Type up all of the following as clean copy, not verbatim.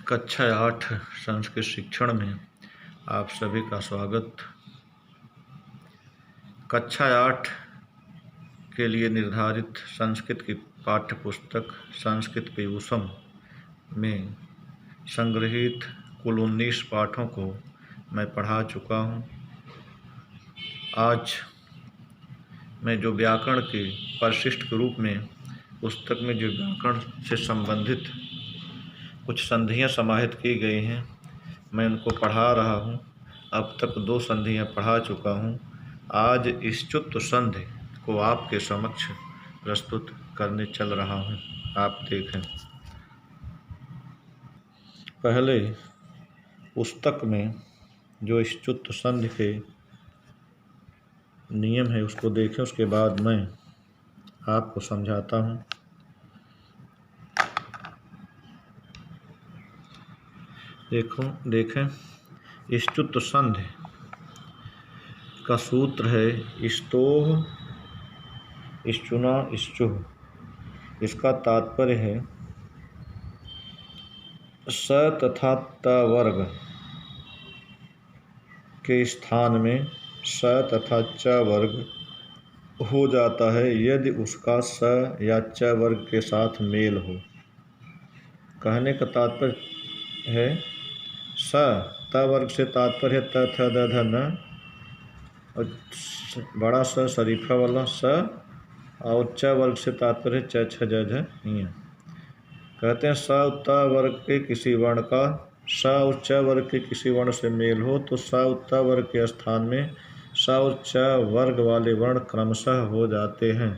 कक्षा 8 संस्कृत शिक्षण में आप सभी का स्वागत। कक्षा 8 के लिए निर्धारित संस्कृत की पाठ्य पुस्तक संस्कृत पीयूषम में संग्रहित कुल 19 पाठों को मैं पढ़ा चुका हूँ। आज मैं जो व्याकरण के परिशिष्ट के रूप में पुस्तक में जो व्याकरण से संबंधित कुछ संधियाँ समाहित की गई हैं, मैं उनको पढ़ा रहा हूँ। अब तक 2 संधियाँ पढ़ा चुका हूँ। आज इष्चुत संधि को आपके समक्ष प्रस्तुत करने चल रहा हूँ। आप देखें। पहले पुस्तक में जो इष्चुत संधि के नियम है उसको देखें, उसके बाद मैं आपको समझाता हूँ। देखें, इष्चुत संधि का सूत्र है इष्टोह इष्चुना इष्चुः। इसका तात्पर्य है स तथा त वर्ग के स्थान में स तथा च वर्ग हो जाता है यदि उसका स या च वर्ग के साथ मेल हो। कहने का तात्पर्य है स त वर्ग से तात्पर्य है त थ द ध न, और बड़ा स शरीफा वाला स, और च वर्ग से तात्पर्य च छ ज झ ञ। कहते हैं स त वर्ग के किसी वर्ण का स और च वर्ग के किसी वर्ण से मेल हो तो स और त वर्ग के स्थान में स और च वर्ग वाले वर्ण क्रमशः हो जाते हैं।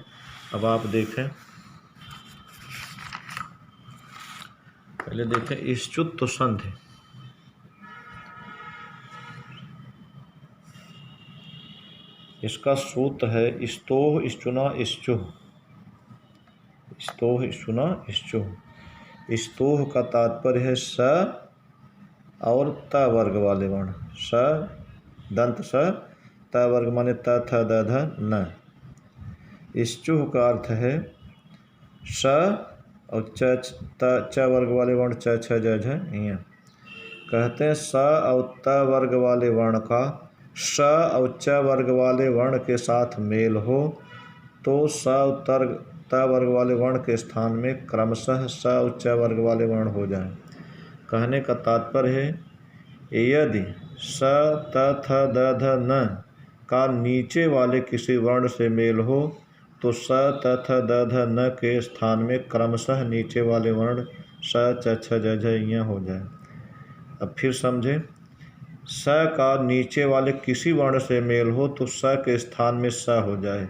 अब आप देखें, पहले देखें इष्चुत संधि। इसका सूत्र है इष्टोह इष्चुना इष्चुः। इष्टोह इष्चुना इष्चुः। इष्टोह का तात्पर्य है स और त वर्ग वाले वर्ण। स दंत स, त वर्ग माने त थ द ध न। इष्चुः का अर्थ है स और च वर्ग वाले वर्ण च छ ज झ ञ। कहते हैं स और त वर्ग वाले वर्ण का स और च वर्ग वाले वर्ण के साथ मेल हो तो स और त वर्ग वाले वर्ण के स्थान में क्रमशः स और च वर्ग वाले वर्ण हो जाएं। कहने का तात्पर्य है यदि स त थ द ध न का नीचे वाले किसी वर्ण से मेल हो तो स त थ द ध न के स्थान में क्रमशः नीचे वाले वर्ण स च छ ज झ ञ हो जाए। अब फिर समझें, स का नीचे वाले किसी वर्ण से मेल हो तो स के स्थान में स हो जाए।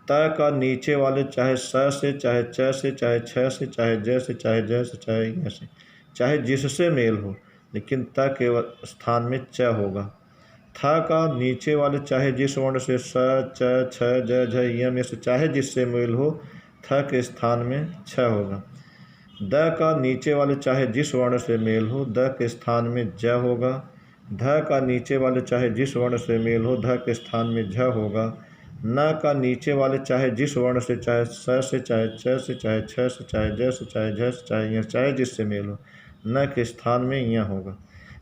त का नीचे वाले चाहे स से, चाहे च से, चाहे छ से, चाहे ज से, चाहे ज से, चाहे य से, चाहे जिससे मेल हो, लेकिन त के स्थान में च होगा। थ का नीचे वाले चाहे जिस वर्ण से स, च, छ, ज, झ, य में से चाहे जिससे मेल हो, थ के स्थान में छ होगा। द का नीचे वाले चाहे जिस वर्ण से मेल हो, द के स्थान में ज होगा। ध का नीचे वाले चाहे जिस वर्ण से मेल हो, ध के स्थान में झ होगा। न का नीचे वाले चाहे जिस वर्ण से, चाहे स से, चाहे च से, चाहे छ से, चाहे ज से, चाहे झ से, चाहे य, चाहे जिससे मेल हो, न के स्थान में य होगा।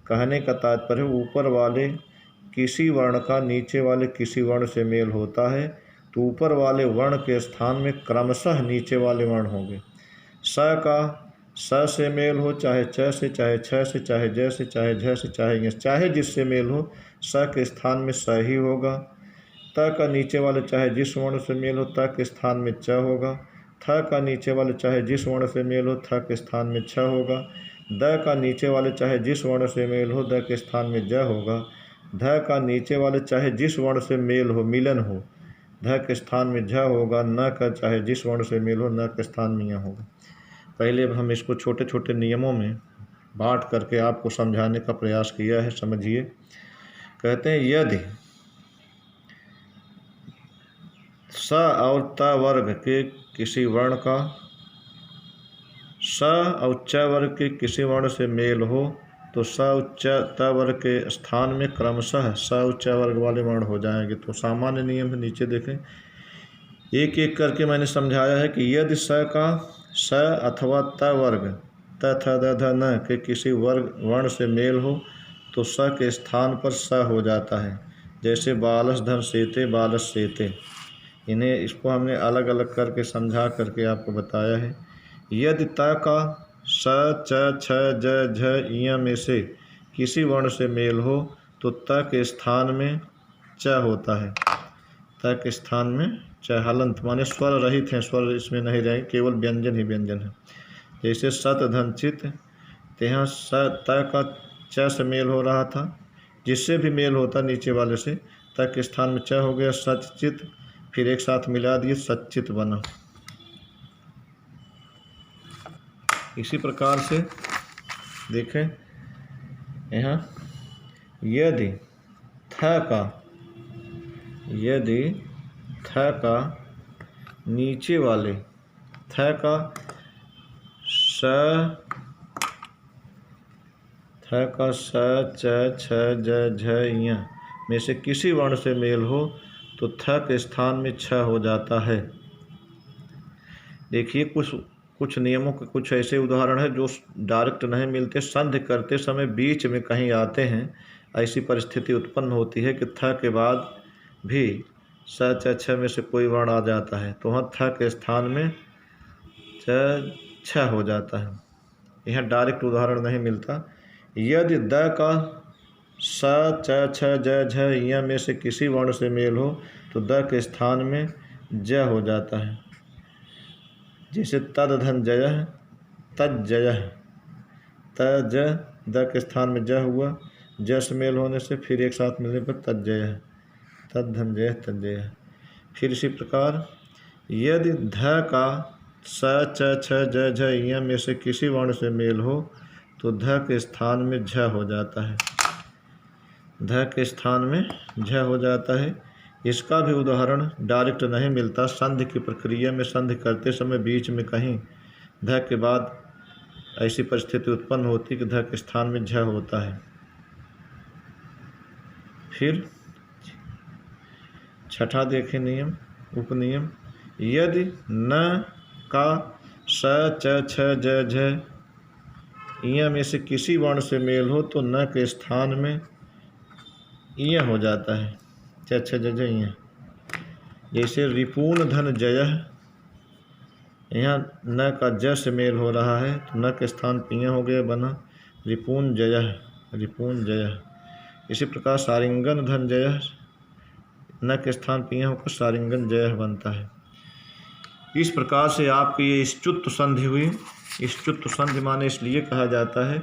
कहने का तात्पर्य ऊपर वाले किसी वर्ण का नीचे वाले किसी वर्ण से मेल होता है तो ऊपर वाले वर्ण के स्थान में क्रमशः नीचे वाले वर्ण होंगे। स का स से मेल हो, चाहे च से, चाहे छ से, चाहे ज से, चाहे झ से, चाहे य, चाहे जिससे मेल हो, स के स्थान में स ही होगा। त का नीचे वाले चाहे जिस वर्ण से मेल हो, त के स्थान में च होगा। थ का नीचे वाले चाहे जिस वर्ण से मेल हो, थ के स्थान में छ होगा। द का नीचे वाले चाहे जिस वर्ण से मेल हो, द के स्थान में ज होगा। ध का नीचे वाले चाहे जिस वर्ण से मेल हो, मिलन हो, ध के स्थान में झ होगा। न का चाहे जिस वर्ण से मेल हो, न के स्थान में य होगा। पहले अब हम इसको छोटे छोटे नियमों में बांट करके आपको समझाने का प्रयास किया है, समझिए। कहते हैं यदि स और त वर्ग के किसी वर्ण का स और च वर्ग के किसी वर्ण से मेल हो तो स और त वर्ग के स्थान में क्रमशः स और च वर्ग वाले वर्ण हो जाएंगे। तो सामान्य नियम है, नीचे देखें। एक एक करके मैंने समझाया है कि यदि स का स अथवा त वर्ग तथा दध न के किसी वर्ग वर्ण से मेल हो तो स के स्थान पर स हो जाता है। जैसे बालस धन सेते, बालस सेते। इन्हें इसको हमने अलग अलग करके समझा करके आपको बताया है। यदि त का स च छ ज झ इ में से किसी वर्ण से मेल हो तो त के स्थान में च होता है। त के स्थान में च, हलंत माने स्वर रहित हैं, स्वर इसमें नहीं रहे, केवल व्यंजन ही व्यंजन है। जैसे सत धन चित, तो यहाँ स त का च से मेल हो रहा था, जिससे भी मेल होता नीचे वाले से, त के स्थान में च हो गया, सचित, फिर एक साथ मिला दिए, सच्चित बना। इसी प्रकार से देखें यहाँ यदि थ का नीचे वाले थ का स च छ ज झ ञ में से किसी वर्ण से मेल हो तो थ के स्थान में छ हो जाता है। देखिए कुछ नियमों के कुछ ऐसे उदाहरण है जो डायरेक्ट नहीं मिलते, संधि करते समय बीच में कहीं आते हैं। ऐसी परिस्थिति उत्पन्न होती है कि थ के बाद भी स च छ में से कोई वर्ण आ जाता है, तो वहाँ थ के स्थान में च छ हो जाता है। यह डायरेक्ट उदाहरण नहीं मिलता। यदि द का स च छ ज झ इ में से किसी वर्ण से मेल हो तो द के स्थान में ज हो जाता है। जैसे तद धन जय, तद जय, तज, द के स्थान में ज हुआ, ज से मेल होने से फिर एक साथ मिलने पर तद जय है, तद धन जय, तद जय है। फिर इसी प्रकार यदि ध का स च छ ज झ इ में से किसी वर्ण से मेल हो तो ध के स्थान में झ हो जाता है, ध के स्थान में झ हो जाता है। इसका भी उदाहरण डायरेक्ट नहीं मिलता। संधि की प्रक्रिया में संधि करते समय बीच में कहीं ध के बाद ऐसी परिस्थिति उत्पन्न होती कि ध के स्थान में झ होता है। फिर छठा देखें नियम, उपनियम। यदि न का स च छ ज झ इ में से किसी वर्ण से मेल हो तो न के स्थान में इ हो जाता है, च छ ज झ इ। जैसे रिपून धन जय, यहाँ न का ज से मेल हो रहा है तो न के स्थान पे हो गया, बना रिपून जय, रिपून जय। इसी प्रकार सारिंगन धन जय, न के स्थान पे होकर सारिंगन जय बनता है। इस प्रकार से आपकी ये इष्टुत्व संधि हुई। इष्टुत्व संधि माने इसलिए कहा जाता है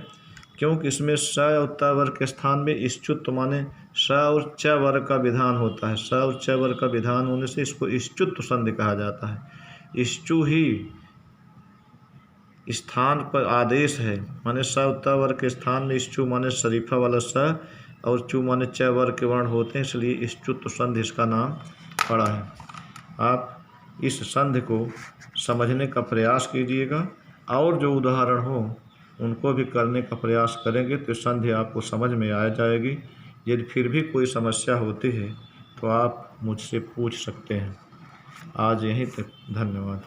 क्योंकि इसमें स और त वर्ग के स्थान में इष्टुत्व माने स और च वर्ग का विधान होता है। स और च वर्ग का विधान होने से इसको इष्टुत्व संधि कहा जाता है। इष्टु ही स्थान पर आदेश है, माने स और त वर्ग के स्थान में इष्टु माने शरीफा वाला स और चु माने च वर्ग के वर्ण होते हैं, इसलिए इष्टुत्व संधि इसका नाम पड़ा है। आप इस संधि को समझने का प्रयास कीजिएगा और जो उदाहरण हो उनको भी करने का प्रयास करेंगे तो संधि आपको समझ में आ जाएगी। यदि फिर भी कोई समस्या होती है तो आप मुझसे पूछ सकते हैं। आज यहीं तक, धन्यवाद।